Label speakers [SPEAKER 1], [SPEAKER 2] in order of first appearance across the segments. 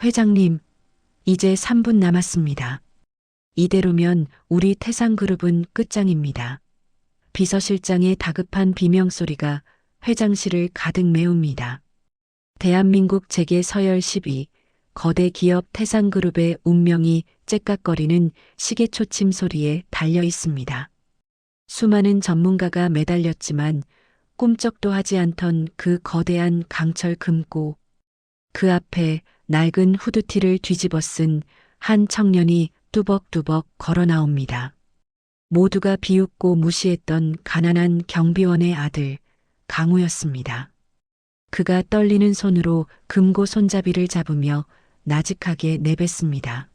[SPEAKER 1] 회장님, 이제 3분 남았습니다. 이대로면 우리 태상그룹은 끝장입니다. 비서실장의 다급한 비명소리가 회장실을 가득 메웁니다. 대한민국 재계 서열 10위, 거대 기업 태상그룹의 운명이 째깍거리는 시계초침 소리에 달려 있습니다. 수많은 전문가가 매달렸지만 꿈쩍도 하지 않던 그 거대한 강철 금고, 그 앞에 낡은 후드티를 뒤집어 쓴 한 청년이 뚜벅뚜벅 걸어 나옵니다. 모두가 비웃고 무시했던 가난한 경비원의 아들, 강우였습니다. 그가 떨리는 손으로 금고 손잡이를 잡으며 나직하게 내뱉습니다.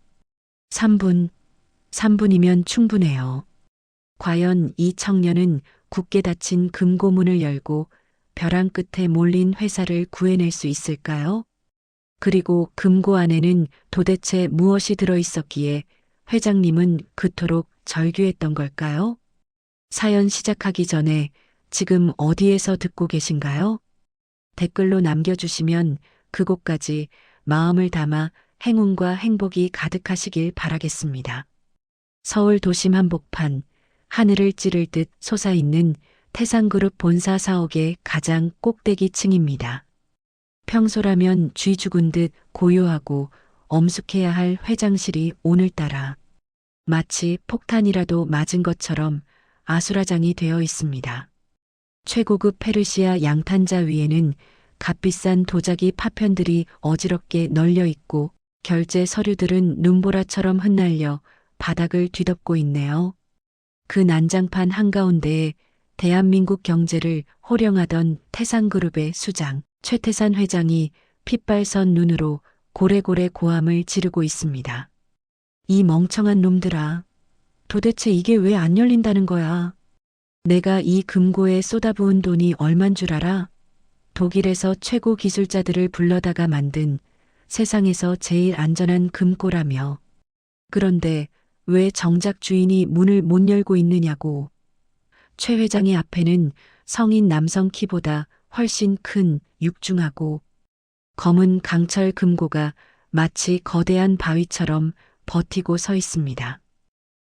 [SPEAKER 1] 3분, 3분이면 충분해요. 과연 이 청년은 굳게 닫힌 금고문을 열고 벼랑 끝에 몰린 회사를 구해낼 수 있을까요? 그리고 금고 안에는 도대체 무엇이 들어 있었기에 회장님은 그토록 절규했던 걸까요? 사연 시작하기 전에 지금 어디에서 듣고 계신가요? 댓글로 남겨주시면 그곳까지 마음을 담아 행운과 행복이 가득하시길 바라겠습니다. 서울 도심 한복판, 하늘을 찌를 듯 솟아있는 태상그룹 본사 사옥의 가장 꼭대기층입니다. 평소라면 쥐 죽은 듯 고요하고 엄숙해야 할 회장실이 오늘따라 마치 폭탄이라도 맞은 것처럼 아수라장이 되어 있습니다. 최고급 페르시아 양탄자 위에는 값비싼 도자기 파편들이 어지럽게 널려 있고 결제 서류들은 눈보라처럼 흩날려 바닥을 뒤덮고 있네요. 그 난장판 한가운데에 대한민국 경제를 호령하던 태상그룹의 수장 최태산 회장이 핏발선 눈으로 고래고래 고함을 지르고 있습니다. 이 멍청한 놈들아, 도대체 이게 왜 안 열린다는 거야? 내가 이 금고에 쏟아부은 돈이 얼만 줄 알아? 독일에서 최고 기술자들을 불러다가 만든 세상에서 제일 안전한 금고라며. 그런데 왜 정작 주인이 문을 못 열고 있느냐고. 최 회장의 앞에는 성인 남성 키보다 훨씬 큰 육중하고 검은 강철 금고가 마치 거대한 바위처럼 버티고 서 있습니다.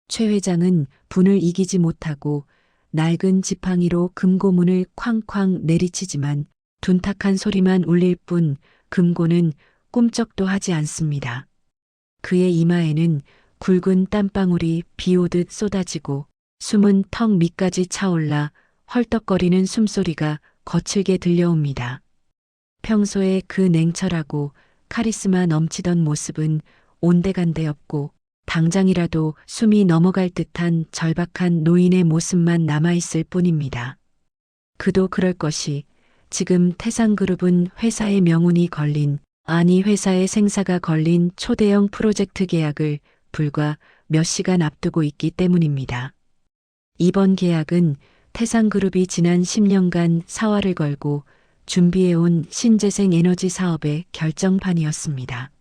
[SPEAKER 1] 최 회장은 분을 이기지 못하고 낡은 지팡이로 금고문을 쾅쾅 내리치지만 둔탁한 소리만 울릴 뿐 금고는 꿈쩍도 하지 않습니다. 그의 이마에는 굵은 땀방울이 비오듯 쏟아지고 숨은 턱 밑까지 차올라 헐떡거리는 숨소리가 거칠게 들려옵니다. 평소에 그 냉철하고 카리스마 넘치던 모습은 온데간데 없고 당장이라도 숨이 넘어갈 듯한 절박한 노인의 모습만 남아있을 뿐입니다. 그도 그럴 것이 지금 태상그룹은 회사의 명운이 걸린, 아니 회사의 생사가 걸린 초대형 프로젝트 계약을 불과 몇 시간 앞두고 있기 때문입니다. 이번 계약은 태상그룹이 지난 10년간 사활을 걸고 준비해온 신재생 에너지 사업의 결정판이었습니다.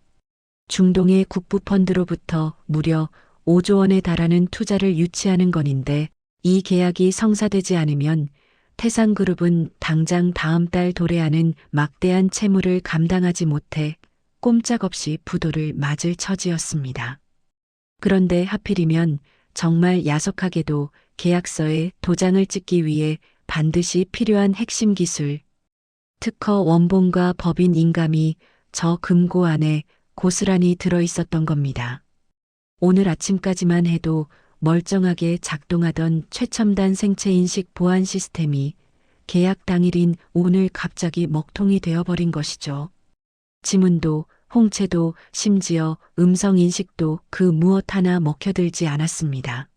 [SPEAKER 1] 중동의 국부펀드로부터 무려 5조 원에 달하는 투자를 유치하는 건인데 이 계약이 성사되지 않으면 태상그룹은 당장 다음 달 도래하는 막대한 채무를 감당하지 못해 꼼짝없이 부도를 맞을 처지였습니다. 그런데 하필이면 정말 야속하게도 계약서에 도장을 찍기 위해 반드시 필요한 핵심 기술, 특허 원본과 법인 인감이 저 금고 안에 고스란히 들어 있었던 겁니다. 오늘 아침까지만 해도 멀쩡하게 작동하던 최첨단 생체인식 보안 시스템이 계약 당일인 오늘 갑자기 먹통이 되어버린 것이죠. 지문도 홍채도 심지어 음성인식도 그 무엇 하나 먹혀들지 않았습니다.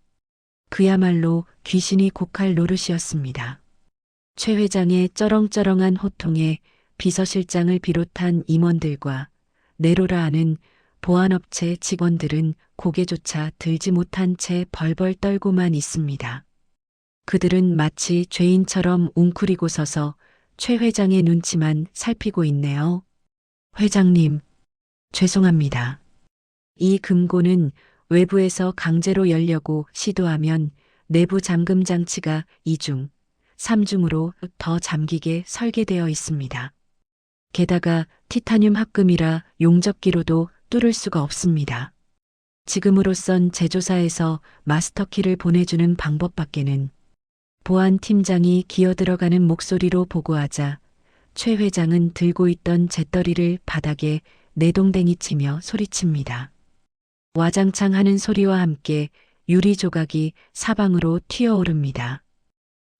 [SPEAKER 1] 그야말로 귀신이 곡할 노릇이었습니다. 최 회장의 쩌렁쩌렁한 호통에 비서실장을 비롯한 임원들과 내로라 하는 보안업체 직원들은 고개조차 들지 못한 채 벌벌 떨고만 있습니다. 그들은 마치 죄인처럼 웅크리고 서서 최 회장의 눈치만 살피고 있네요. 회장님, 죄송합니다. 이 금고는 외부에서 강제로 열려고 시도하면 내부 잠금 장치가 2중, 3중으로 더 잠기게 설계되어 있습니다. 게다가 티타늄 합금이라 용접기로도 뚫을 수가 없습니다. 지금으로선 제조사에서 마스터키를 보내주는 방법밖에는. 보안 팀장이 기어들어가는 목소리로 보고하자 최 회장은 들고 있던 잿더리를 바닥에 내동댕이 치며 소리칩니다. 와장창 하는 소리와 함께 유리 조각이 사방으로 튀어오릅니다.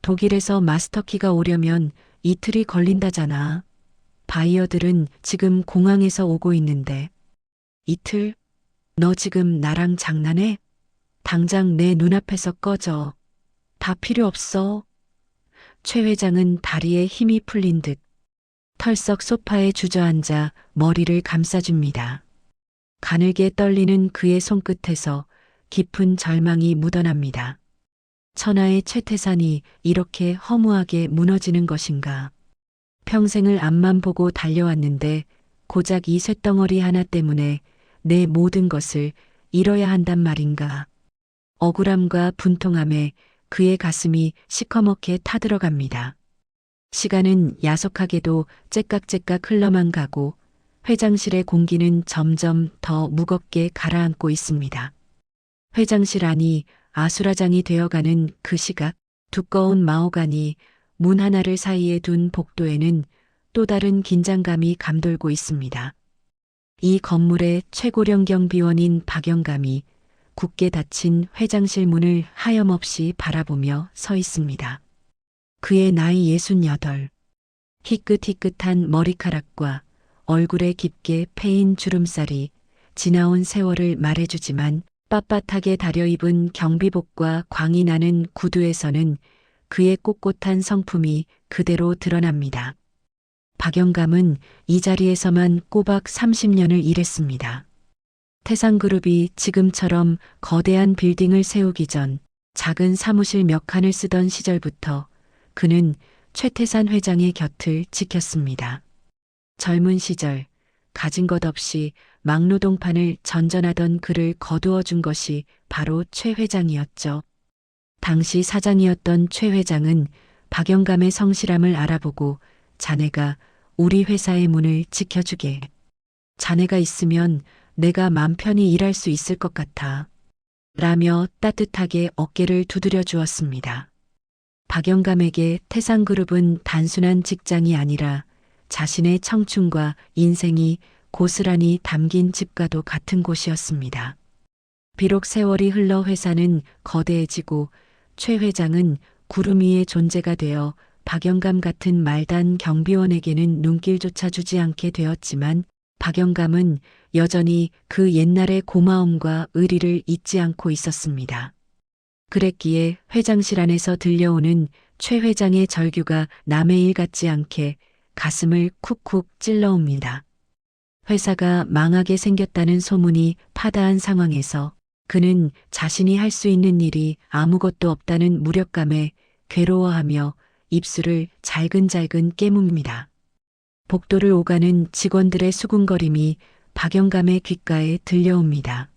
[SPEAKER 1] 독일에서 마스터키가 오려면 이틀이 걸린다잖아. 바이어들은 지금 공항에서 오고 있는데. 이틀? 너 지금 나랑 장난해? 당장 내 눈앞에서 꺼져. 다 필요 없어. 최 회장은 다리에 힘이 풀린 듯 털썩 소파에 주저앉아 머리를 감싸줍니다. 가늘게 떨리는 그의 손끝에서 깊은 절망이 묻어납니다. 천하의 최태산이 이렇게 허무하게 무너지는 것인가. 평생을 앞만 보고 달려왔는데 고작 이 쇳덩어리 하나 때문에 내 모든 것을 잃어야 한단 말인가. 억울함과 분통함에 그의 가슴이 시커멓게 타들어갑니다. 시간은 야속하게도 째깍째깍 흘러만 가고 회장실의 공기는 점점 더 무겁게 가라앉고 있습니다. 회장실 안이 아수라장이 되어가는 그 시각, 두꺼운 마호가니 문 하나를 사이에 둔 복도에는 또 다른 긴장감이 감돌고 있습니다. 이 건물의 최고령 경비원인 박영감이 굳게 닫힌 회장실 문을 하염없이 바라보며 서 있습니다. 그의 나이 68. 희끗희끗한 머리카락과 얼굴에 깊게 패인 주름살이 지나온 세월을 말해주지만 빳빳하게 다려입은 경비복과 광이 나는 구두에서는 그의 꼿꼿한 성품이 그대로 드러납니다. 박영감은 이 자리에서만 꼬박 30년을 일했습니다. 태상그룹이 지금처럼 거대한 빌딩을 세우기 전 작은 사무실 몇 칸을 쓰던 시절부터 그는 최태산 회장의 곁을 지켰습니다. 젊은 시절 가진 것 없이 막노동판을 전전하던 그를 거두어 준 것이 바로 최 회장이었죠. 당시 사장이었던 최 회장은 박영감의 성실함을 알아보고 자네가 우리 회사의 문을 지켜주게. 자네가 있으면 내가 맘 편히 일할 수 있을 것 같아. 라며 따뜻하게 어깨를 두드려 주었습니다. 박영감에게 태상그룹은 단순한 직장이 아니라 자신의 청춘과 인생이 고스란히 담긴 집과도 같은 곳이었습니다. 비록 세월이 흘러 회사는 거대해지고 최 회장은 구름 위의 존재가 되어 박영감 같은 말단 경비원에게는 눈길조차 주지 않게 되었지만 박영감은 여전히 그 옛날의 고마움과 의리를 잊지 않고 있었습니다. 그랬기에 회장실 안에서 들려오는 최 회장의 절규가 남의 일 같지 않게 가슴을 쿡쿡 찔러옵니다. 회사가 망하게 생겼다는 소문이 파다한 상황에서 그는 자신이 할 수 있는 일이 아무것도 없다는 무력감에 괴로워하며 입술을 잘근잘근 깨뭅니다. 복도를 오가는 직원들의 수군거림이 박영감의 귓가에 들려옵니다.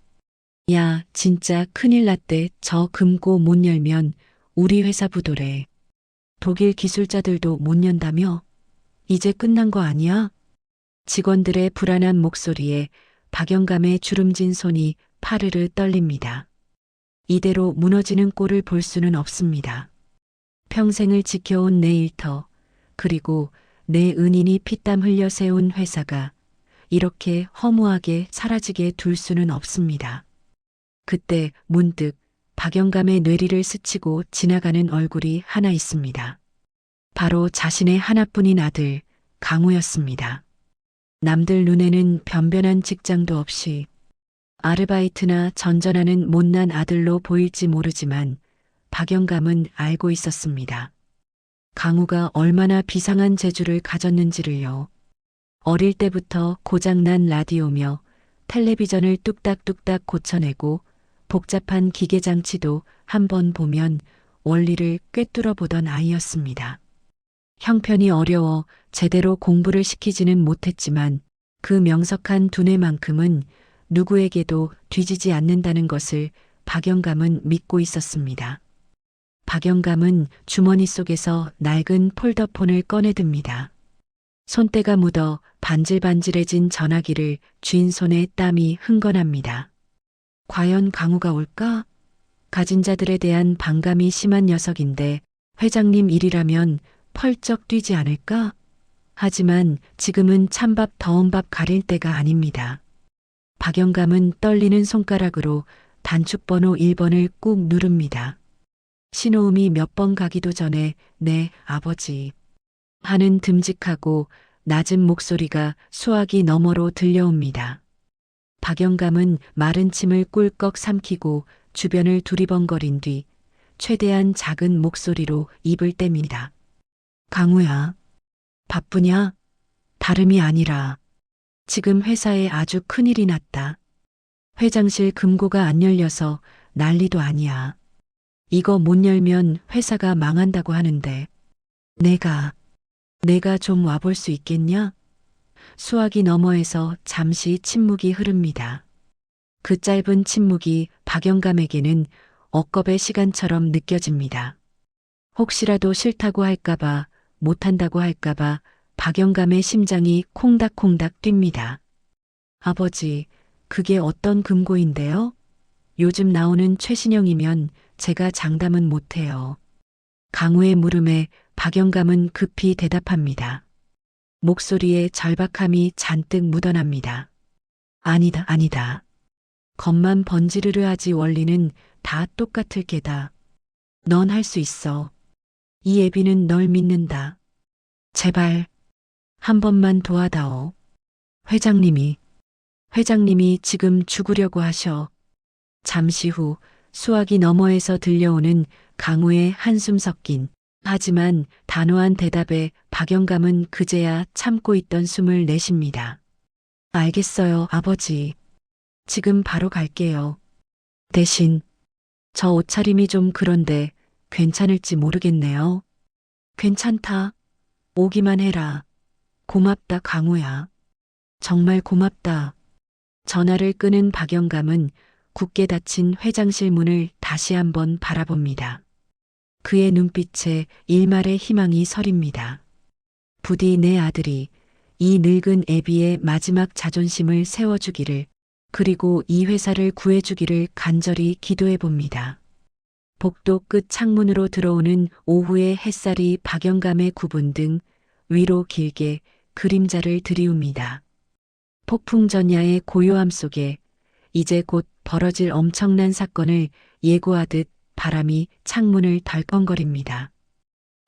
[SPEAKER 1] 야, 진짜 큰일 났대. 저 금고 못 열면 우리 회사 부도래. 독일 기술자들도 못 연다며? 이제 끝난 거 아니야? 직원들의 불안한 목소리에 박영감의 주름진 손이 파르르 떨립니다. 이대로 무너지는 꼴을 볼 수는 없습니다. 평생을 지켜온 내 일터, 그리고 내 은인이 피땀 흘려 세운 회사가 이렇게 허무하게 사라지게 둘 수는 없습니다. 그때 문득 박영감의 뇌리를 스치고 지나가는 얼굴이 하나 있습니다. 바로 자신의 하나뿐인 아들 강우였습니다. 남들 눈에는 변변한 직장도 없이 아르바이트나 전전하는 못난 아들로 보일지 모르지만 박영감은 알고 있었습니다. 강우가 얼마나 비상한 재주를 가졌는지를요. 어릴 때부터 고장난 라디오며 텔레비전을 뚝딱뚝딱 고쳐내고 복잡한 기계장치도 한번 보면 원리를 꿰뚫어 보던 아이였습니다. 형편이 어려워 제대로 공부를 시키지는 못했지만 그 명석한 두뇌만큼은 누구에게도 뒤지지 않는다는 것을 박영감은 믿고 있었습니다. 박영감은 주머니 속에서 낡은 폴더폰을 꺼내듭니다. 손때가 묻어 반질반질해진 전화기를 쥔 손에 땀이 흥건합니다. 과연 강우가 올까? 가진 자들에 대한 반감이 심한 녀석인데 회장님 일이라면 펄쩍 뛰지 않을까? 하지만 지금은 찬밥 더운 밥 가릴 때가 아닙니다. 박영감은 떨리는 손가락으로 단축번호 1번을 꾹 누릅니다. 신호음이 몇 번 가기도 전에 네, 아버지 하는 듬직하고 낮은 목소리가 수화기 너머로 들려옵니다. 박영감은 마른 침을 꿀꺽 삼키고 주변을 두리번거린 뒤 최대한 작은 목소리로 입을 뗍니다. 강우야, 바쁘냐? 다름이 아니라 지금 회사에 아주 큰일이 났다. 회장실 금고가 안 열려서 난리도 아니야. 이거 못 열면 회사가 망한다고 하는데 내가 좀 와볼 수 있겠냐? 수화기 너머에서 잠시 침묵이 흐릅니다. 그 짧은 침묵이 박영감에게는 억겁의 시간처럼 느껴집니다. 혹시라도 싫다고 할까봐, 못한다고 할까봐 박영감의 심장이 콩닥콩닥 뜁니다. 아버지, 그게 어떤 금고인데요? 요즘 나오는 최신형이면 제가 장담은 못해요. 강우의 물음에 박영감은 급히 대답합니다. 목소리에 절박함이 잔뜩 묻어납니다. 아니다. 겉만 번지르르 하지 원리는 다 똑같을 게다. 넌 할 수 있어. 이 애비는 널 믿는다. 제발 한 번만 도와다오. 회장님이 지금 죽으려고 하셔. 잠시 후 수화기 너머에서 들려오는 강우의 한숨 섞인 하지만 단호한 대답에 박영감은 그제야 참고 있던 숨을 내쉽니다. 알겠어요, 아버지. 지금 바로 갈게요. 대신 저 옷차림이 좀 그런데 괜찮을지 모르겠네요. 괜찮다. 오기만 해라. 고맙다, 강우야. 정말 고맙다. 전화를 끄는 박영감은 굳게 닫힌 회장실 문을 다시 한번 바라봅니다. 그의 눈빛에 일말의 희망이 서립니다. 부디 내 아들이 이 늙은 애비의 마지막 자존심을 세워주기를, 그리고 이 회사를 구해주기를 간절히 기도해 봅니다. 복도 끝 창문으로 들어오는 오후의 햇살이 박영감의 구분 등 위로 길게 그림자를 드리웁니다. 폭풍전야의 고요함 속에 이제 곧 벌어질 엄청난 사건을 예고하듯 바람이 창문을 덜컹거립니다.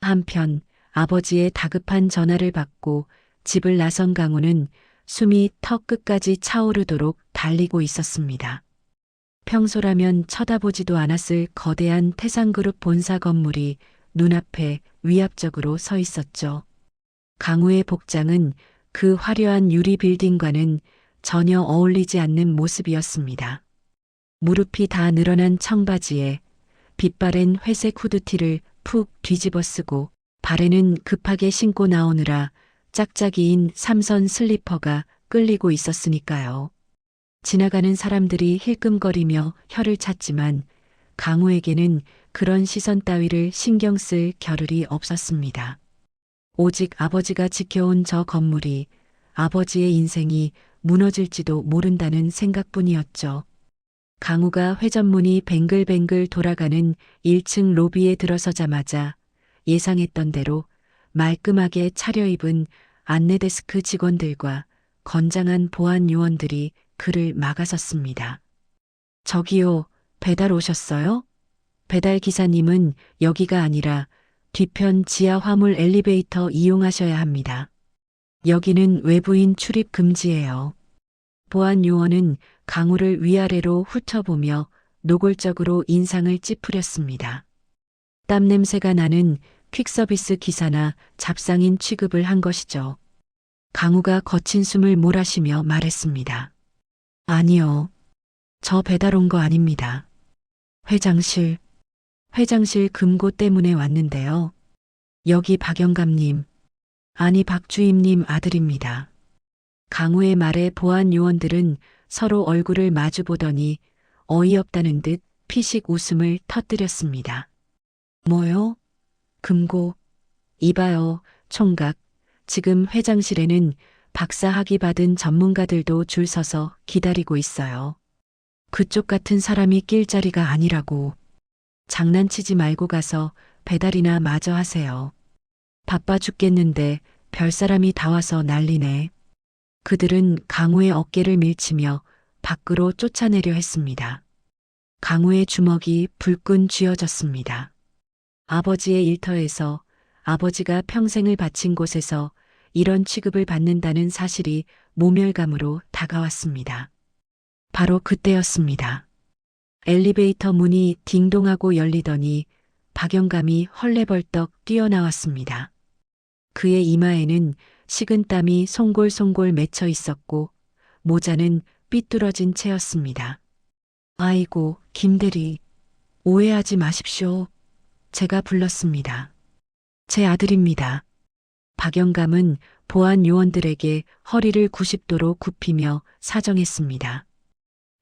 [SPEAKER 1] 한편 아버지의 다급한 전화를 받고 집을 나선 강우는 숨이 턱 끝까지 차오르도록 달리고 있었습니다. 평소라면 쳐다보지도 않았을 거대한 태상그룹 본사 건물이 눈앞에 위압적으로 서 있었죠. 강우의 복장은 그 화려한 유리 빌딩과는 전혀 어울리지 않는 모습이었습니다. 무릎이 다 늘어난 청바지에 빛바랜 회색 후드티를 푹 뒤집어 쓰고 발에는 급하게 신고 나오느라 짝짝이인 삼선 슬리퍼가 끌리고 있었으니까요. 지나가는 사람들이 힐끔거리며 혀를 찼지만 강우에게는 그런 시선 따위를 신경 쓸 겨를이 없었습니다. 오직 아버지가 지켜온 저 건물이 아버지의 인생이 무너질지도 모른다는 생각뿐이었죠. 강우가 회전문이 뱅글뱅글 돌아가는 1층 로비에 들어서자마자 예상했던 대로 말끔하게 차려입은 안내데스크 직원들과 건장한 보안 요원들이 그를 막아섰습니다. 저기요, 배달 오셨어요? 배달 기사님은 여기가 아니라 뒤편 지하 화물 엘리베이터 이용하셔야 합니다. 여기는 외부인 출입 금지예요. 보안 요원은 강우를 위아래로 훑어보며 노골적으로 인상을 찌푸렸습니다. 땀 냄새가 나는 퀵서비스 기사나 잡상인 취급을 한 것이죠. 강우가 거친 숨을 몰아쉬며 말했습니다. 아니요. 저 배달 온 거 아닙니다. 회장실 금고 때문에 왔는데요. 여기 박영감님, 아니 박주임님 아들입니다. 강우의 말에 보안 요원들은 서로 얼굴을 마주보더니 어이없다는 듯 피식 웃음을 터뜨렸습니다. 뭐요? 금고. 이봐요, 총각. 지금 회장실에는 박사 학위 받은 전문가들도 줄 서서 기다리고 있어요. 그쪽 같은 사람이 낄 자리가 아니라고. 장난치지 말고 가서 배달이나 마저 하세요. 바빠 죽겠는데 별사람이 다 와서 난리네. 그들은 강우의 어깨를 밀치며 밖으로 쫓아내려 했습니다. 강우의 주먹이 불끈 쥐어졌습니다. 아버지의 일터에서, 아버지가 평생을 바친 곳에서 이런 취급을 받는다는 사실이 모멸감으로 다가왔습니다. 바로 그때였습니다. 엘리베이터 문이 딩동하고 열리더니 박영감이 헐레벌떡 뛰어나왔습니다. 그의 이마에는 식은땀이 송골송골 맺혀 있었고 모자는 삐뚤어진 채였습니다. 아이고, 김대리. 오해하지 마십시오. 제가 불렀습니다. 제 아들입니다. 박영감은 보안 요원들에게 허리를 90도로 굽히며 사정했습니다.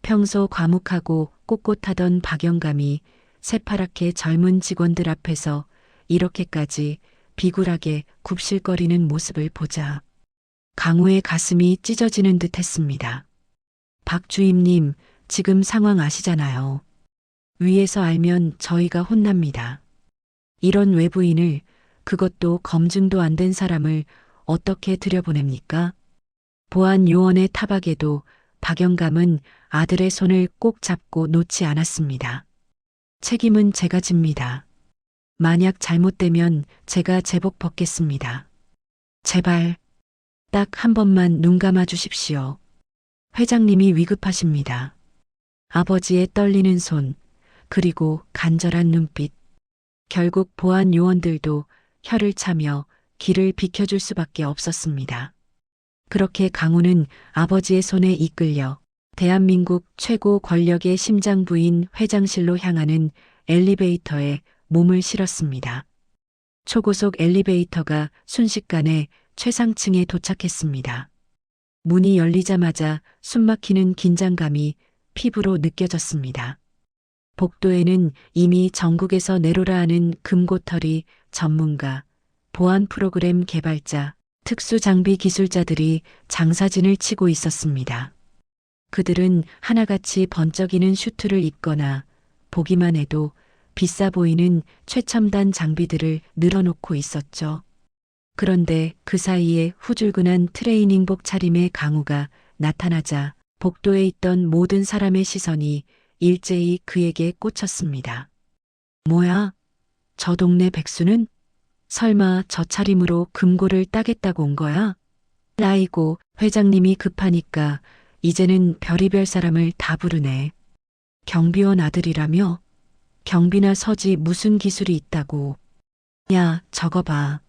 [SPEAKER 1] 평소 과묵하고 꼿꼿하던 박영감이 새파랗게 젊은 직원들 앞에서 이렇게까지 비굴하게 굽실거리는 모습을 보자 강우의 가슴이 찢어지는 듯 했습니다. 박 주임님, 지금 상황 아시잖아요. 위에서 알면 저희가 혼납니다. 이런 외부인을, 그것도 검증도 안 된 사람을 어떻게 들여보냅니까? 보안 요원의 타박에도 박영감은 아들의 손을 꼭 잡고 놓지 않았습니다. 책임은 제가 집니다. 만약 잘못되면 제가 제복 벗겠습니다. 제발, 딱 한 번만 눈 감아 주십시오. 회장님이 위급하십니다. 아버지의 떨리는 손, 그리고 간절한 눈빛. 결국 보안 요원들도 혀를 차며 길을 비켜줄 수밖에 없었습니다. 그렇게 강우는 아버지의 손에 이끌려 대한민국 최고 권력의 심장부인 회장실로 향하는 엘리베이터에 몸을 실었습니다. 초고속 엘리베이터가 순식간에 최상층에 도착했습니다. 문이 열리자마자 숨막히는 긴장감이 피부로 느껴졌습니다. 복도에는 이미 전국에서 내로라 하는 금고털이 전문가, 보안 프로그램 개발자, 특수장비 기술자들이 장사진을 치고 있었습니다. 그들은 하나같이 번쩍이는 슈트를 입거나 보기만 해도 비싸 보이는 최첨단 장비들을 늘어놓고 있었죠. 그런데 그 사이에 후줄근한 트레이닝복 차림의 강우가 나타나자 복도에 있던 모든 사람의 시선이 일제히 그에게 꽂혔습니다. 뭐야? 저 동네 백수는? 설마 저 차림으로 금고를 따겠다고 온 거야? 아이고, 회장님이 급하니까 이제는 별의별 사람을 다 부르네. 경비원 아들이라며? 경비나 서지 무슨 기술이 있다고. 야, 저거 봐.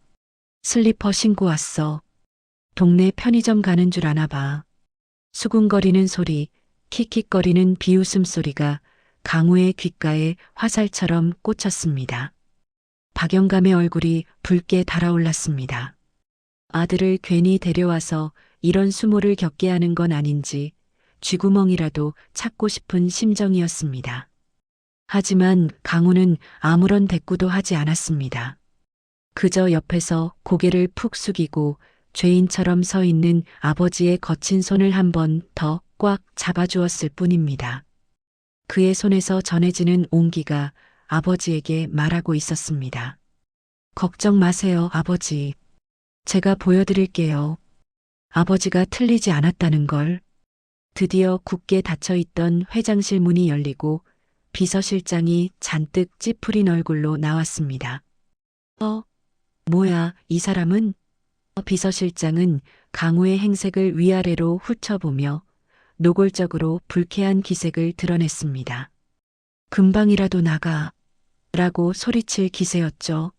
[SPEAKER 1] 슬리퍼 신고 왔어. 동네 편의점 가는 줄 아나 봐. 수군거리는 소리, 킥킥거리는 비웃음 소리가 강우의 귓가에 화살처럼 꽂혔습니다. 박영감의 얼굴이 붉게 달아올랐습니다. 아들을 괜히 데려와서 이런 수모를 겪게 하는 건 아닌지 쥐구멍이라도 찾고 싶은 심정이었습니다. 하지만 강우는 아무런 대꾸도 하지 않았습니다. 그저 옆에서 고개를 푹 숙이고 죄인처럼 서 있는 아버지의 거친 손을 한 번 더 꽉 잡아주었을 뿐입니다. 그의 손에서 전해지는 온기가 아버지에게 말하고 있었습니다. 걱정 마세요, 아버지. 제가 보여드릴게요. 아버지가 틀리지 않았다는 걸. 드디어 굳게 닫혀있던 회장실 문이 열리고 비서실장이 잔뜩 찌푸린 얼굴로 나왔습니다. 뭐야, 이 사람은? 비서실장은 강우의 행색을 위아래로 훑어보며 노골적으로 불쾌한 기색을 드러냈습니다. 금방이라도 나가 라고 소리칠 기세였죠.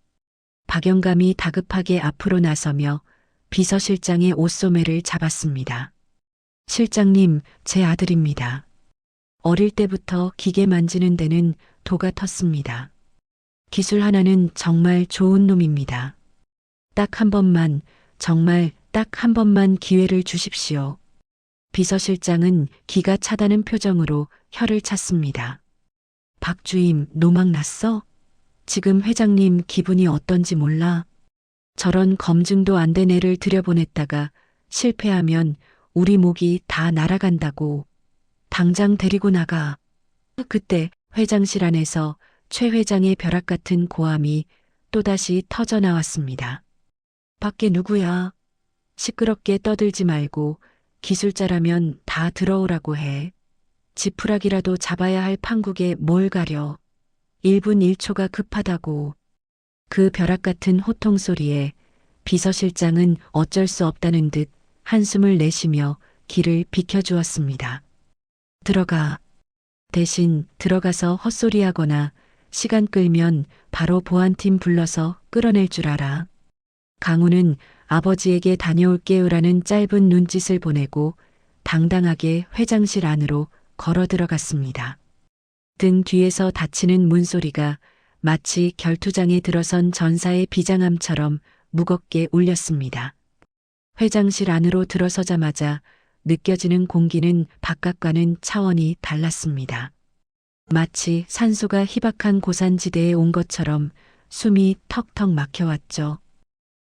[SPEAKER 1] 박영감이 다급하게 앞으로 나서며 비서실장의 옷소매를 잡았습니다. 실장님, 제 아들입니다. 어릴 때부터 기계 만지는 데는 도가 텄습니다. 기술 하나는 정말 좋은 놈입니다. 딱 한 번만, 정말 딱 한 번만 기회를 주십시오. 비서실장은 기가 차다는 표정으로 혀를 찼습니다. 박 주임, 노망 났어? 지금 회장님 기분이 어떤지 몰라? 저런 검증도 안 된 애를 들여보냈다가 실패하면 우리 목이 다 날아간다고. 당장 데리고 나가. 그때 회장실 안에서 최 회장의 벼락 같은 고함이 또다시 터져 나왔습니다. 밖에 누구야? 시끄럽게 떠들지 말고 기술자라면 다 들어오라고 해. 지푸라기라도 잡아야 할 판국에 뭘 가려. 1분 1초가 급하다고. 그 벼락 같은 호통 소리에 비서실장은 어쩔 수 없다는 듯 한숨을 내쉬며 길을 비켜주었습니다. 들어가. 대신 들어가서 헛소리하거나 시간 끌면 바로 보안팀 불러서 끌어낼 줄 알아. 강우는 아버지에게 다녀올게요라는 짧은 눈짓을 보내고 당당하게 회장실 안으로 걸어 들어갔습니다. 등 뒤에서 닫히는 문소리가 마치 결투장에 들어선 전사의 비장함처럼 무겁게 울렸습니다. 회장실 안으로 들어서자마자 느껴지는 공기는 바깥과는 차원이 달랐습니다. 마치 산소가 희박한 고산지대에 온 것처럼 숨이 턱턱 막혀왔죠.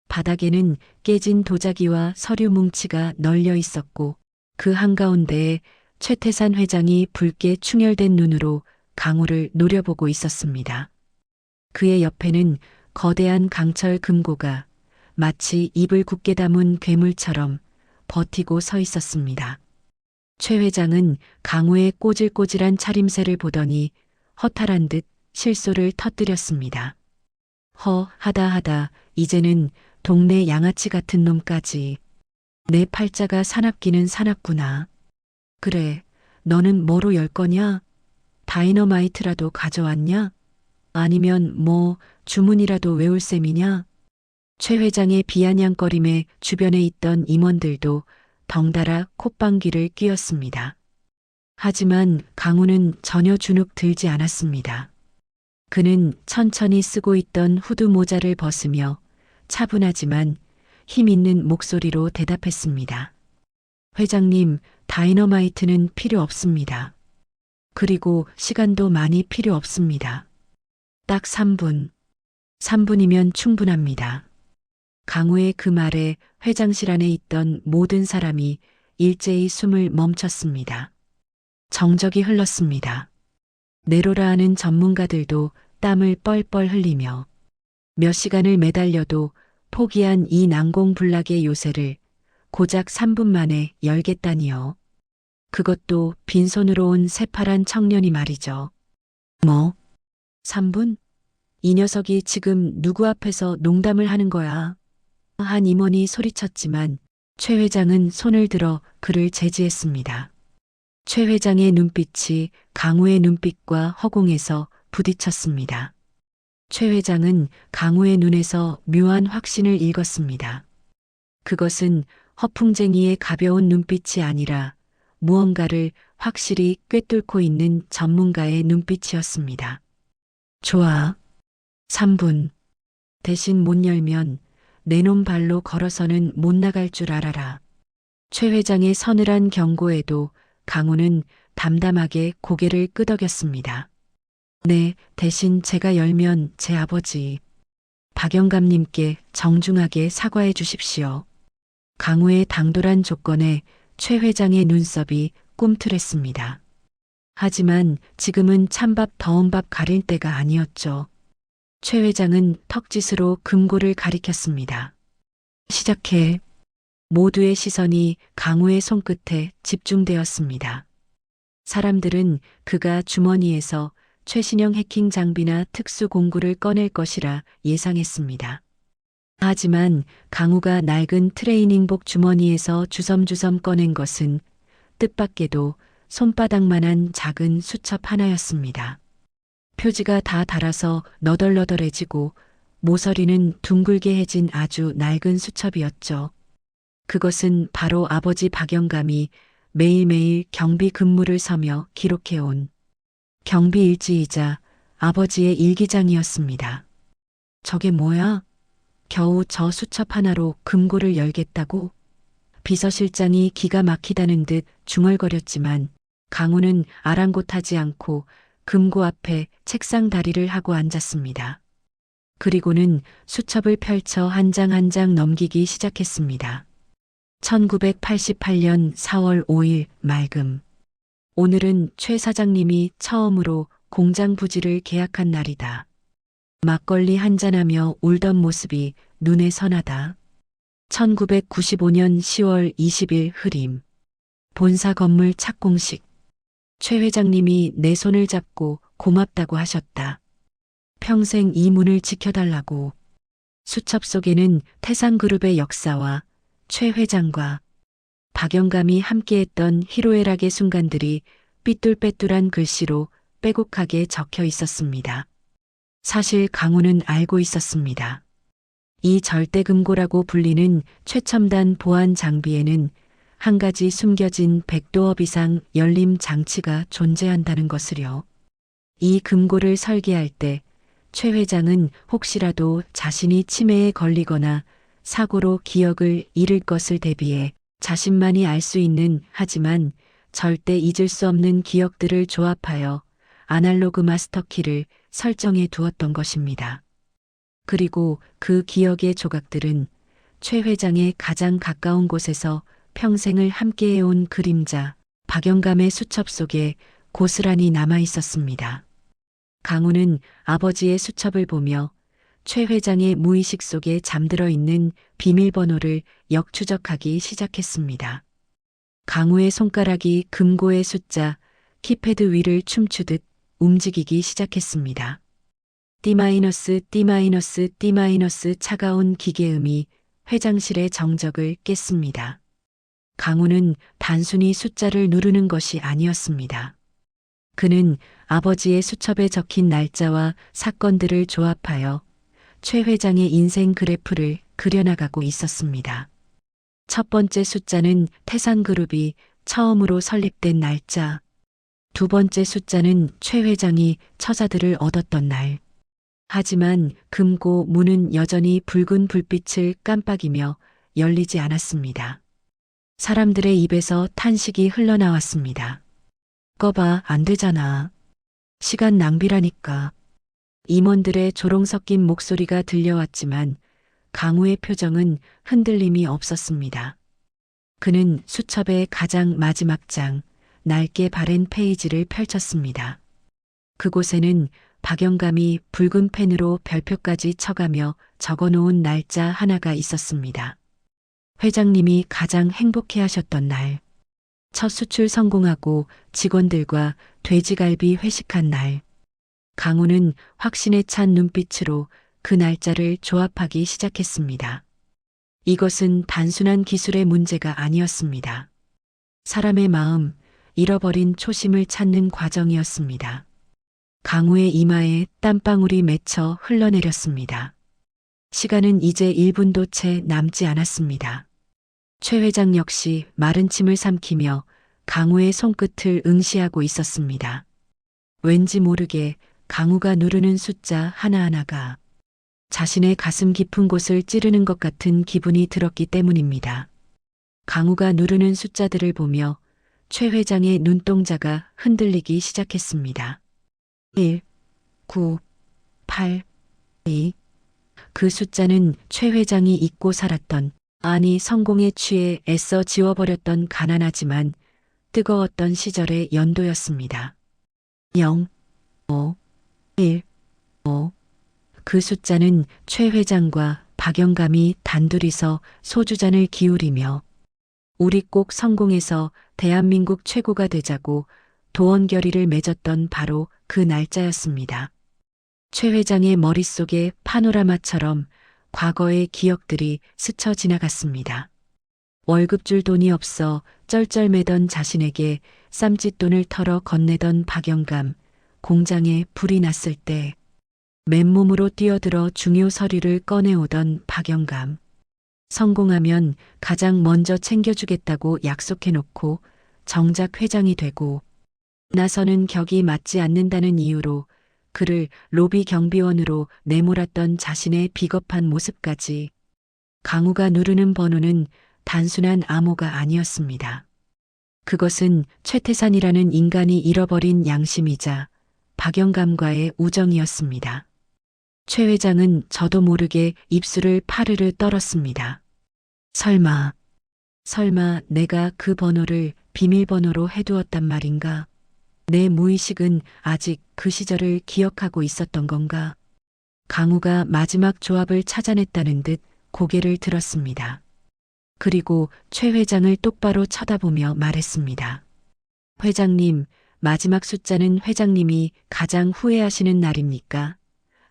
[SPEAKER 1] 바닥에는 깨진 도자기와 서류 뭉치가 널려 있었고 그 한가운데에 최태산 회장이 붉게 충혈된 눈으로 강우를 노려보고 있었습니다. 그의 옆에는 거대한 강철 금고가 마치 입을 굳게 담은 괴물처럼 버티고 서 있었습니다. 최 회장은 강우의 꼬질꼬질한 차림새를 보더니 허탈한 듯 실소를 터뜨렸습니다. 하다 이제는 동네 양아치 같은 놈까지. 내 팔자가 사납기는 사납구나. 그래, 너는 뭐로 열 거냐? 다이너마이트라도 가져왔냐? 아니면 뭐 주문이라도 외울 셈이냐? 최 회장의 비아냥거림에 주변에 있던 임원들도 덩달아 콧방귀를 뀌었습니다. 하지만 강우는 전혀 주눅 들지 않았습니다. 그는 천천히 쓰고 있던 후드 모자를 벗으며 차분하지만 힘 있는 목소리로 대답했습니다. 회장님, 다이너마이트는 필요 없습니다. 그리고 시간도 많이 필요 없습니다. 딱 3분. 3분이면 충분합니다. 강우의 그 말에 회장실 안에 있던 모든 사람이 일제히 숨을 멈췄습니다. 정적이 흘렀습니다. 내로라 하는 전문가들도 땀을 뻘뻘 흘리며 몇 시간을 매달려도 포기한 이 난공불락의 요새를 고작 3분 만에 열겠다니요. 그것도 빈손으로 온 새파란 청년이 말이죠. 뭐? 3분? 이 녀석이 지금 누구 앞에서 농담을 하는 거야? 한 임원이 소리쳤지만 최 회장은 손을 들어 그를 제지했습니다. 최 회장의 눈빛이 강우의 눈빛과 허공에서 부딪혔습니다. 최 회장은 강우의 눈에서 묘한 확신을 읽었습니다. 그것은 허풍쟁이의 가벼운 눈빛이 아니라 무언가를 확실히 꿰뚫고 있는 전문가의 눈빛이었습니다. 좋아. 3분. 대신 못 열면 내 놈 발로 걸어서는 못 나갈 줄 알아라. 최 회장의 서늘한 경고에도 강우는 담담하게 고개를 끄덕였습니다. 네, 대신 제가 열면 제 아버지 박영감님께 정중하게 사과해 주십시오. 강우의 당돌한 조건에 최 회장의 눈썹이 꿈틀했습니다. 하지만 지금은 찬밥 더운 밥 가릴 때가 아니었죠. 최 회장은 턱짓으로 금고를 가리켰습니다. 시작해. 모두의 시선이 강우의 손끝에 집중되었습니다. 사람들은 그가 주머니에서 최신형 해킹 장비나 특수 공구를 꺼낼 것이라 예상했습니다. 하지만 강우가 낡은 트레이닝복 주머니에서 주섬주섬 꺼낸 것은 뜻밖에도 손바닥만한 작은 수첩 하나였습니다. 표지가 다 닳아서 너덜너덜해지고 모서리는 둥글게 해진 아주 낡은 수첩이었죠. 그것은 바로 아버지 박영감이 매일매일 경비 근무를 서며 기록해온 경비 일지이자 아버지의 일기장이었습니다. 저게 뭐야? 겨우 저 수첩 하나로 금고를 열겠다고? 비서실장이 기가 막히다는 듯 중얼거렸지만 강우는 아랑곳하지 않고 금고 앞에 책상 다리를 하고 앉았습니다. 그리고는 수첩을 펼쳐 한 장 한 장 넘기기 시작했습니다. 1988년 4월 5일 말금. 오늘은 최 사장님이 처음으로 공장 부지를 계약한 날이다. 막걸리 한잔하며 울던 모습이 눈에 선하다. 1995년 10월 20일 흐림. 본사 건물 착공식. 최 회장님이 내 손을 잡고 고맙다고 하셨다. 평생 이 문을 지켜달라고. 수첩 속에는 태상그룹의 역사와 최 회장과 박영감이 함께했던 희로애락의 순간들이 삐뚤빼뚤한 글씨로 빼곡하게 적혀 있었습니다. 사실 강우는 알고 있었습니다. 이 절대금고라고 불리는 최첨단 보안 장비에는 한 가지 숨겨진 100도업 이상 열림 장치가 존재한다는 것을요. 이 금고를 설계할 때 최 회장은 혹시라도 자신이 치매에 걸리거나 사고로 기억을 잃을 것을 대비해 자신만이 알 수 있는 하지만 절대 잊을 수 없는 기억들을 조합하여 아날로그 마스터키를 설정해 두었던 것입니다. 그리고 그 기억의 조각들은 최 회장의 가장 가까운 곳에서 평생을 함께해온 그림자, 박영감의 수첩 속에 고스란히 남아 있었습니다. 강우는 아버지의 수첩을 보며 최 회장의 무의식 속에 잠들어 있는 비밀번호를 역추적하기 시작했습니다. 강우의 손가락이 금고의 숫자, 키패드 위를 춤추듯 움직이기 시작했습니다. D-D-D- 차가운 기계음이 회장실의 정적을 깼습니다. 강우는 단순히 숫자를 누르는 것이 아니었습니다. 그는 아버지의 수첩에 적힌 날짜와 사건들을 조합하여 최 회장의 인생 그래프를 그려나가고 있었습니다. 첫 번째 숫자는 태상그룹이 처음으로 설립된 날짜, 두 번째 숫자는 최 회장이 처자들을 얻었던 날. 하지만 금고 문은 여전히 붉은 불빛을 깜빡이며 열리지 않았습니다. 사람들의 입에서 탄식이 흘러나왔습니다. 꺼봐, 안 되잖아. 시간 낭비라니까. 임원들의 조롱 섞인 목소리가 들려왔지만 강우의 표정은 흔들림이 없었습니다. 그는 수첩의 가장 마지막 장, 낡게 바랜 페이지를 펼쳤습니다. 그곳에는 박영감이 붉은 펜으로 별표까지 쳐가며 적어놓은 날짜 하나가 있었습니다. 회장님이 가장 행복해하셨던 날. 첫 수출 성공하고 직원들과 돼지갈비 회식한 날. 강우는 확신에 찬 눈빛으로 그 날짜를 조합하기 시작했습니다. 이것은 단순한 기술의 문제가 아니었습니다. 사람의 마음, 잃어버린 초심을 찾는 과정이었습니다. 강우의 이마에 땀방울이 맺혀 흘러내렸습니다. 시간은 이제 1분도 채 남지 않았습니다. 최 회장 역시 마른 침을 삼키며 강우의 손끝을 응시하고 있었습니다. 왠지 모르게 강우가 누르는 숫자 하나하나가 자신의 가슴 깊은 곳을 찌르는 것 같은 기분이 들었기 때문입니다. 강우가 누르는 숫자들을 보며 최 회장의 눈동자가 흔들리기 시작했습니다. 1, 9, 8, 2. 그 숫자는 최 회장이 잊고 살았던, 아니 성공에 취해 애써 지워버렸던 가난하지만 뜨거웠던 시절의 연도였습니다. 0, 5, 1, 5. 그 숫자는 최 회장과 박영감이 단둘이서 소주잔을 기울이며 우리 꼭 성공해서 대한민국 최고가 되자고 도원결의를 맺었던 바로 그 날짜였습니다. 최 회장의 머릿속에 파노라마처럼 과거의 기억들이 스쳐 지나갔습니다. 월급 줄 돈이 없어 쩔쩔매던 자신에게 쌈짓돈을 털어 건네던 박영감, 공장에 불이 났을 때 맨몸으로 뛰어들어 중요 서류를 꺼내오던 박영감, 성공하면 가장 먼저 챙겨주겠다고 약속해놓고 정작 회장이 되고 나서는 격이 맞지 않는다는 이유로 그를 로비 경비원으로 내몰았던 자신의 비겁한 모습까지. 강우가 누르는 번호는 단순한 암호가 아니었습니다. 그것은 최태산이라는 인간이 잃어버린 양심이자 박영감과의 우정이었습니다. 최 회장은 저도 모르게 입술을 파르르 떨었습니다. 설마 내가 그 번호를 비밀번호로 해두었단 말인가? 내 무의식은 아직 그 시절을 기억하고 있었던 건가? 강우가 마지막 조합을 찾아냈다는 듯 고개를 들었습니다. 그리고 최 회장을 똑바로 쳐다보며 말했습니다. 회장님, 마지막 숫자는 회장님이 가장 후회하시는 날입니까?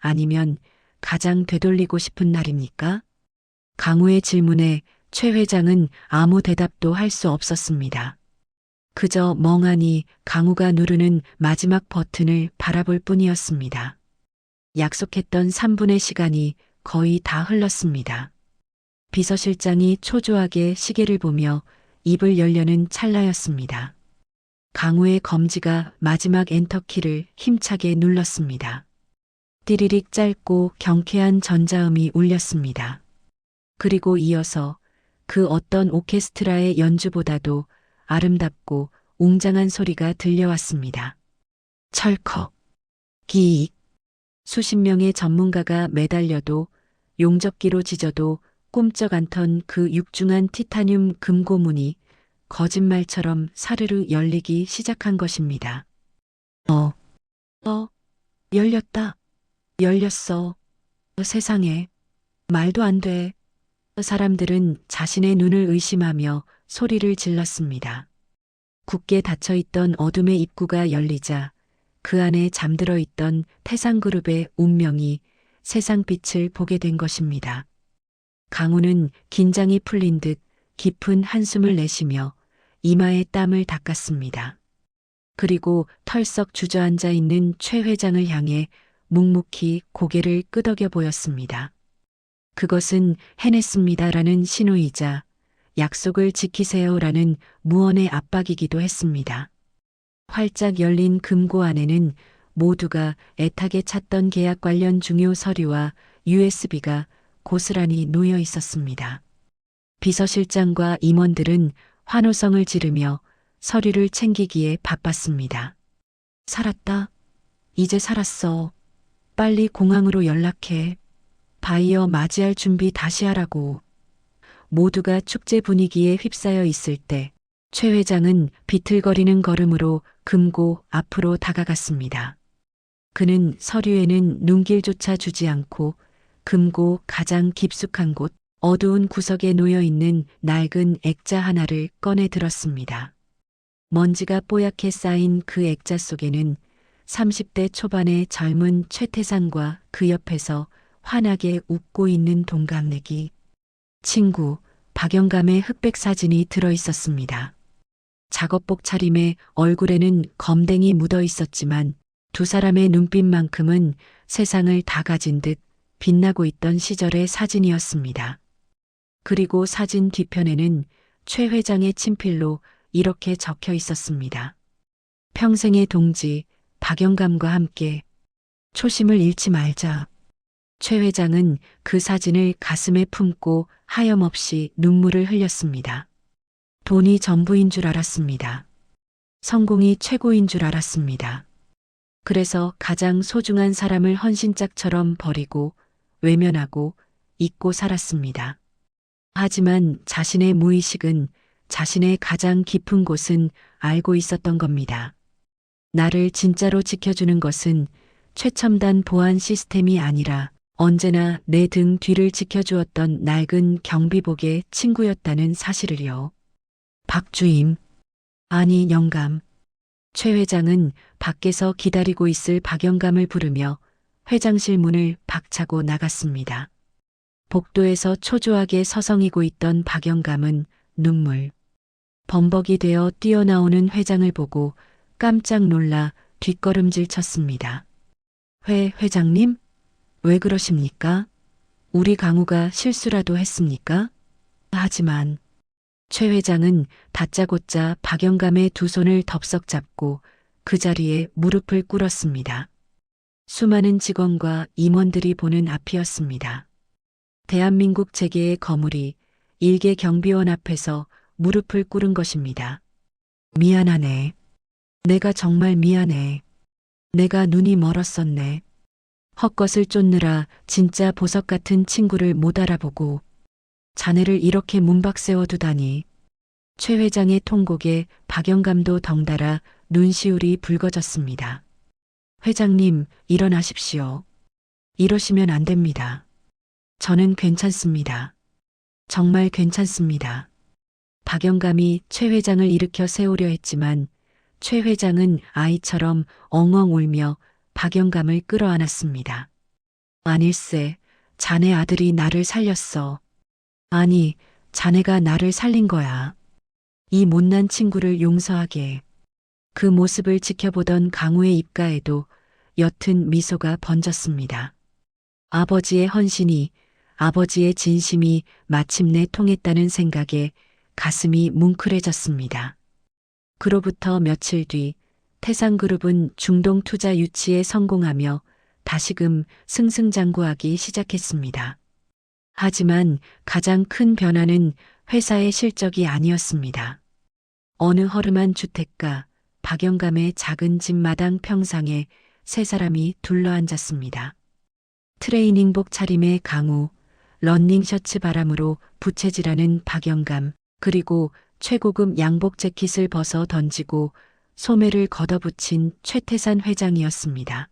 [SPEAKER 1] 아니면 가장 되돌리고 싶은 날입니까? 강우의 질문에 최 회장은 아무 대답도 할 수 없었습니다. 그저 멍하니 강우가 누르는 마지막 버튼을 바라볼 뿐이었습니다. 약속했던 3분의 시간이 거의 다 흘렀습니다. 비서실장이 초조하게 시계를 보며 입을 열려는 찰나였습니다. 강우의 검지가 마지막 엔터키를 힘차게 눌렀습니다. 띠리릭 짧고 경쾌한 전자음이 울렸습니다. 그리고 이어서 그 어떤 오케스트라의 연주보다도 아름답고 웅장한 소리가 들려왔습니다. 철컥, 기익. 수십 명의 전문가가 매달려도 용접기로 찢어도 꼼짝 않던 그 육중한 티타늄 금고문이 거짓말처럼 사르르 열리기 시작한 것입니다. 열렸다. 열렸어. 세상에. 말도 안 돼. 사람들은 자신의 눈을 의심하며 소리를 질렀습니다. 굳게 닫혀있던 어둠의 입구가 열리자 그 안에 잠들어 있던 태상그룹의 운명이 세상빛을 보게 된 것입니다. 강우는 긴장이 풀린 듯 깊은 한숨을 내쉬며 이마에 땀을 닦았습니다. 그리고 털썩 주저앉아 있는 최 회장을 향해 묵묵히 고개를 끄덕여 보였습니다. 그것은 해냈습니다라는 신호이자 약속을 지키세요라는 무언의 압박이기도 했습니다. 활짝 열린 금고 안에는 모두가 애타게 찾던 계약 관련 중요 서류와 USB가 고스란히 놓여 있었습니다. 비서실장과 임원들은 환호성을 지르며 서류를 챙기기에 바빴습니다. 살았다. 이제 살았어. 빨리 공항으로 연락해. 바이어 맞이할 준비 다시 하라고. 모두가 축제 분위기에 휩싸여 있을 때 최 회장은 비틀거리는 걸음으로 금고 앞으로 다가갔습니다. 그는 서류에는 눈길조차 주지 않고 금고 가장 깊숙한 곳 어두운 구석에 놓여 있는 낡은 액자 하나를 꺼내 들었습니다. 먼지가 뽀얗게 쌓인 그 액자 속에는 30대 초반의 젊은 최태상과 그 옆에서 환하게 웃고 있는 동갑내기 친구 박영감의 흑백 사진이 들어 있었습니다. 작업복 차림에 얼굴에는 검댕이 묻어 있었지만 두 사람의 눈빛만큼은 세상을 다 가진 듯 빛나고 있던 시절의 사진이었습니다. 그리고 사진 뒤편에는 최 회장의 친필로 이렇게 적혀 있었습니다. 평생의 동지 박영감과 함께 초심을 잃지 말자. 최 회장은 그 사진을 가슴에 품고 하염없이 눈물을 흘렸습니다. 돈이 전부인 줄 알았습니다. 성공이 최고인 줄 알았습니다. 그래서 가장 소중한 사람을 헌신짝처럼 버리고 외면하고 잊고 살았습니다. 하지만 자신의 무의식은 자신의 가장 깊은 곳은 알고 있었던 겁니다. 나를 진짜로 지켜주는 것은 최첨단 보안 시스템이 아니라 언제나 내 등 뒤를 지켜주었던 낡은 경비복의 친구였다는 사실을요. 박주임, 아니 영감. 최 회장은 밖에서 기다리고 있을 박영감을 부르며 회장실 문을 박차고 나갔습니다. 복도에서 초조하게 서성이고 있던 박영감은 눈물, 범벅이 되어 뛰어나오는 회장을 보고 깜짝 놀라 뒷걸음질 쳤습니다. 회장님? 왜 그러십니까? 우리 강우가 실수라도 했습니까? 하지만 최 회장은 다짜고짜 박영감의 두 손을 덥석 잡고 그 자리에 무릎을 꿇었습니다. 수많은 직원과 임원들이 보는 앞이었습니다. 대한민국 재계의 거물이 일개 경비원 앞에서 무릎을 꿇은 것입니다. 미안하네. 내가 정말 미안해. 내가 눈이 멀었었네. 헛것을 쫓느라 진짜 보석 같은 친구를 못 알아보고 자네를 이렇게 문박 세워두다니. 최 회장의 통곡에 박영감도 덩달아 눈시울이 붉어졌습니다. 회장님, 일어나십시오. 이러시면 안 됩니다. 저는 괜찮습니다. 정말 괜찮습니다. 박영감이 최 회장을 일으켜 세우려 했지만 최 회장은 아이처럼 엉엉 울며 박영감을 끌어안았습니다. 아닐세, 자네 아들이 나를 살렸어. 아니, 자네가 나를 살린 거야. 이 못난 친구를 용서하게. 그 모습을 지켜보던 강우의 입가에도 옅은 미소가 번졌습니다. 아버지의 헌신이, 아버지의 진심이 마침내 통했다는 생각에 가슴이 뭉클해졌습니다. 그로부터 며칠 뒤 태상그룹은 중동 투자 유치에 성공하며 다시금 승승장구하기 시작했습니다. 하지만 가장 큰 변화는 회사의 실적이 아니었습니다. 어느 허름한 주택가, 박영감의 작은 집 마당 평상에 세 사람이 둘러앉았습니다. 트레이닝복 차림의 강우, 런닝셔츠 바람으로 부채질하는 박영감, 그리고 최고급 양복 재킷을 벗어 던지고 소매를 걷어붙인 최태산 회장이었습니다.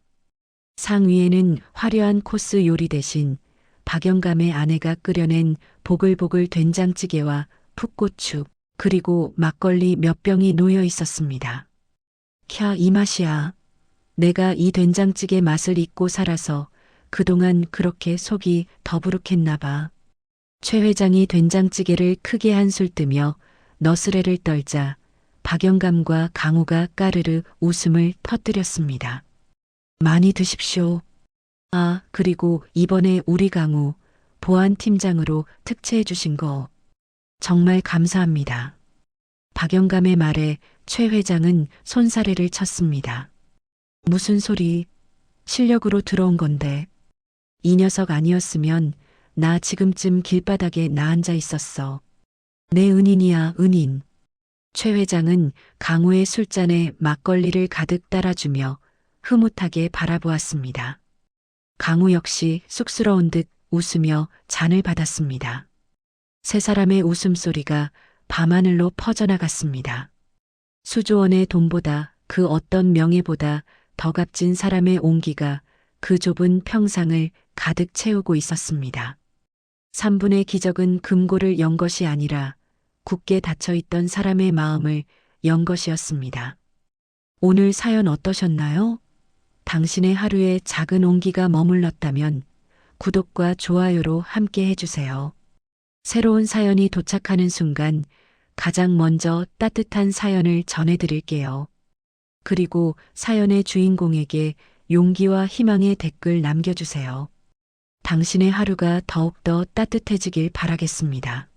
[SPEAKER 1] 상 위에는 화려한 코스 요리 대신 박영감의 아내가 끓여낸 보글보글 된장찌개와 풋고추, 그리고 막걸리 몇 병이 놓여 있었습니다. 캬, 이 맛이야. 내가 이 된장찌개 맛을 잊고 살아서 그동안 그렇게 속이 더부룩했나 봐. 최 회장이 된장찌개를 크게 한술 뜨며 너스레를 떨자 박영감과 강우가 까르르 웃음을 터뜨렸습니다. 많이 드십시오. 아, 그리고 이번에 우리 강우 보안팀장으로 특채해 주신 거 정말 감사합니다. 박영감의 말에 최 회장은 손사래를 쳤습니다. 무슨 소리? 실력으로 들어온 건데. 이 녀석 아니었으면 나 지금쯤 길바닥에 나앉아 있었어. 내 은인이야, 은인. 최 회장은 강우의 술잔에 막걸리를 가득 따라주며 흐뭇하게 바라보았습니다. 강우 역시 쑥스러운 듯 웃으며 잔을 받았습니다. 세 사람의 웃음소리가 밤하늘로 퍼져나갔습니다. 수조원의 돈보다 그 어떤 명예보다 더 값진 사람의 온기가 그 좁은 평상을 가득 채우고 있었습니다. 3분의 기적은 금고를 연 것이 아니라 굳게 닫혀있던 사람의 마음을 연 것이었습니다. 오늘 사연 어떠셨나요? 당신의 하루에 작은 온기가 머물렀다면 구독과 좋아요로 함께 해주세요. 새로운 사연이 도착하는 순간 가장 먼저 따뜻한 사연을 전해드릴게요. 그리고 사연의 주인공에게 용기와 희망의 댓글 남겨주세요. 당신의 하루가 더욱더 따뜻해지길 바라겠습니다.